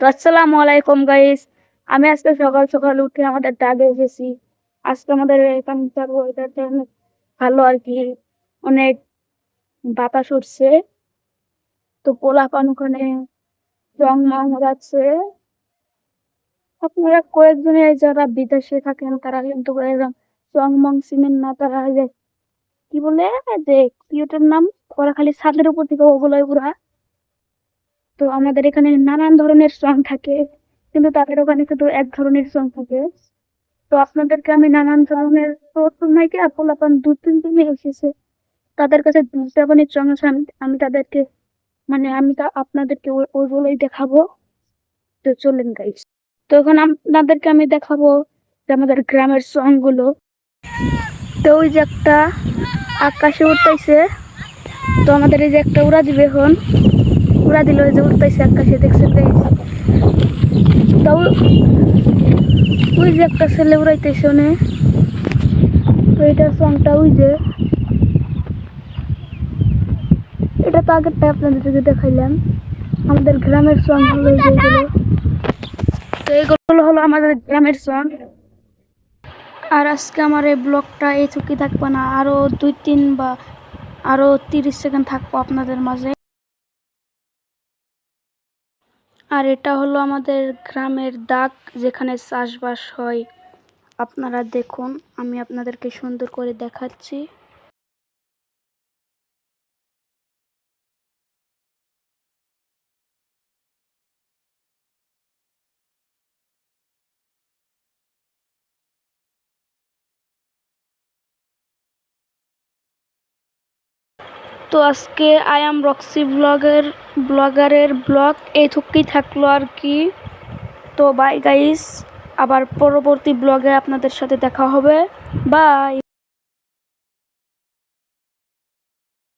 তো আসসালামু আলাইকুম গাইস। আমি আজকে সকাল সকাল উঠে আমাদের ডাবে এসেছি। আজকে আমাদের এখানকার ওয়েদারটা অনেক ভালো আর কি, অনেক বাতাস উঠছে। তো পোলাপান ওখানে রং মং যাচ্ছে। আপনারা কয়েকজনে যারা বিদেশে থাকেন তারা কিন্তু এরকম রং মং চিনেন না। তারা যে কি বলে, যে কি ওটার নাম, ওরা খালি ছাদের উপর থেকে ওগুলো ওরা। তো আমাদের এখানে নানান ধরনের সং থাকে, কিন্তু তাদের ওখানে শুধু এক ধরনের সং থাকে। তো আপনাদেরকে আমি নানান ধরনের নাইকে পোলাপান দু তিন দিনে এসেছে, তাদের কাছে জাপানির সং আছে। আমি তাদেরকে আমি আপনাদেরকে ওইগুলোই দেখাবো। তো চলেন গাইস। তো এখন আপনাদেরকে আমি দেখাবো যে আমাদের গ্রামের সং গুলো। তো ওই যে একটা আকাশে উঠতেছে, তো আমাদের এই যে একটা উড়া দিবে, এখন উড়া দিল, ওই যে উঠতেছে আকাশে, দেখছেন গাইস? তো ওই যে একটা ছেলে উড়াইতেছে ওনে। তো এটার সংটা ওই যে, এটা তো আগেরটা আপনাদেরকে দেখাইলাম। আমাদের গ্রামের সং হলো যেগুলো। তো এইগুলো হলো আমাদের গ্রামের সং। আর আজকে আমার এই ব্লগটা এইটুকুই থাকবে না, আরো 2-3 বা আরো 30 সেকেন্ড থাকবো আপনাদের মাঝে। আর এটা হলো আমাদের গ্রামের দাগ, যেখানে চাষবাস হয়। আপনারা দেখুন, আমি আপনাদেরকে সুন্দর করে দেখাচ্ছি। তো আজকে আই এম রক্সি ব্লগারের ব্লগ এইটুকুই থাকলো আর কি। তো বাই গাইস, আবার পরবর্তী ব্লগে আপনাদের সাথে দেখা হবে। বাই।